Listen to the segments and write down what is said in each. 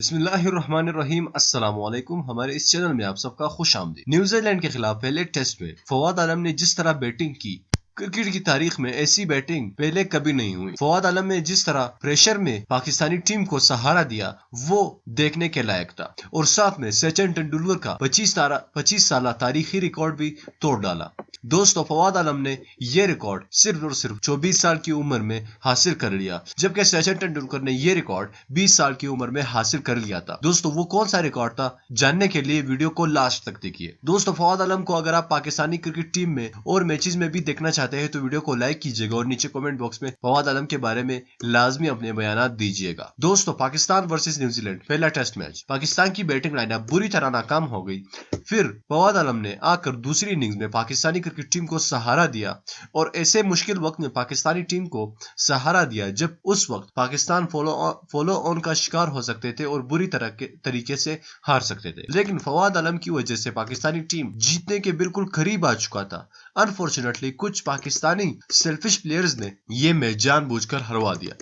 बिस्मिल्लाहिर्रहमानिर्रहीम अस्सलाम वालेकुम। हमारे इस चैनल में आप सबका खुश आमदीद। न्यूजीलैंड के खिलाफ पहले टेस्ट में फवाद आलम ने जिस तरह बैटिंग की, क्रिकेट की तारीख में ऐसी बैटिंग पहले कभी नहीं हुई। फवाद आलम ने जिस तरह प्रेशर में पाकिस्तानी टीम को सहारा दिया वो देखने के लायक था और साथ में सचिन तेंदुलकर का 25 साल तारीखी रिकॉर्ड भी तोड़ डाला। दोस्तों, फवाद आलम ने यह रिकॉर्ड सिर्फ और सिर्फ 24 साल की उम्र में हासिल कर लिया, जबकि सचिन तेंदुलकर ने यह रिकॉर्ड 20 साल की उम्र में हासिल कर लिया था। दोस्तों, वो कौन सा रिकॉर्ड था, जानने के लिए वीडियो को लास्ट तक देखिए। दोस्तों, फवाद आलम को अगर आप पाकिस्तानी क्रिकेट टीम में और मैचेस में भी देखना चाहते हैं तो वीडियो को लाइक कीजिएगा और नीचे कमेंट बॉक्स में फवाद आलम के बारे में लाजमी अपने बयानात दीजिएगा। दोस्तों, पाकिस्तान वर्सेस न्यूजीलैंड पहला टेस्ट मैच। पाकिस्तान की बैटिंग लाइनअप बुरी तरह नाकाम हो गई। फिर फवाद आलम ने आकर दूसरी इनिंग्स में पाकिस्तानी क्रिकेट टीम को सहारा दिया और ऐसे मुश्किल वक्त में पाकिस्तानी टीम को सहारा दिया जब उस वक्त पाकिस्तान फॉलो ऑन का शिकार हो सकते थे और बुरी तरीके से हार सकते थे। लेकिन फवाद आलम की वजह से पाकिस्तानी टीम जीतने के बिल्कुल करीब आ चुका था। अनफॉर्चुनेटली कुछ पाकिस्तानी सेल्फिश प्लेयर्स ने यह मैच जानबूझकर हरवा दिया।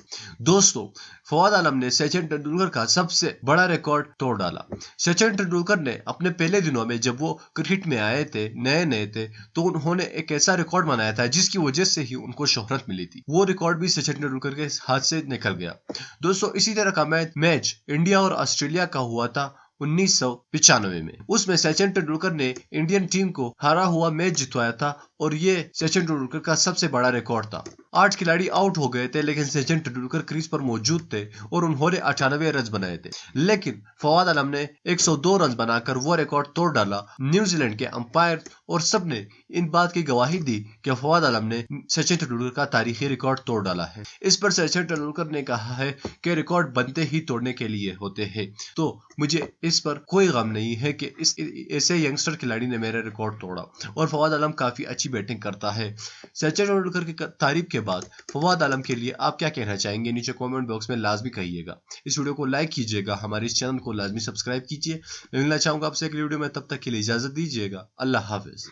दोस्तों, फवाद आलम ने सचिन तेंदुलकर का सबसे बड़ा रिकॉर्ड तोड़ डाला। सचिन तेंदुलकर ने अपने पहले दिनों में जब वो क्रिकेट में आए थे, नए थे, तो उन्होंने एक ऐसा रिकॉर्ड बनाया था जिसकी वजह से ही उनको शोहरत मिली थी। वो रिकॉर्ड भी सचिन तेंदुलकर के हाथ से निकल गया। दोस्तों, इसी तरह का मैच इंडिया और ऑस्ट्रेलिया का हुआ था 1995 में। उसमें सचिन तेंदुलकर ने इंडियन टीम को हारा हुआ मैच जितवाया था और ये सचिन तेंदुलकर का सबसे बड़ा रिकॉर्ड था। 8 खिलाड़ी आउट हो गए थे लेकिन सचिन तेंदुलकर क्रीज पर मौजूद थे और उन्होंने 98 रन बनाए थे। लेकिन फवाद आलम ने 102 रन बनाकर वो रिकॉर्ड तोड़ डाला। न्यूजीलैंड के अंपायर और सबने इन बात की गवाही दी कि फवाद आलम ने सचिन तेंदुलकर का तारीखी रिकॉर्ड तोड़ डाला है। इस पर सचिन तेंदुलकर ने कहा है कि रिकॉर्ड बनते ही तोड़ने के लिए होते हैं, तो मुझे इस पर कोई गम नहीं है कि इस ऐसे यंगस्टर खिलाड़ी ने मेरा रिकॉर्ड तोड़ा। और फवाद आलम काफी अच्छी बैटिंग करता है। सचिन तेंदुलकर की तारीफ के बाद फवाद आलम के लिए आप क्या कहना चाहेंगे, नीचे कमेंट बॉक्स में लाजमी कहिएगा। इस वीडियो को लाइक कीजिएगा, हमारे इस चैनल को लाजमी सब्सक्राइब कीजिए। मैं मिलना चाहूंगा आपसे अगली वीडियो में, तब तक के लिए इजाजत दीजिएगा। अल्लाह हाफिज।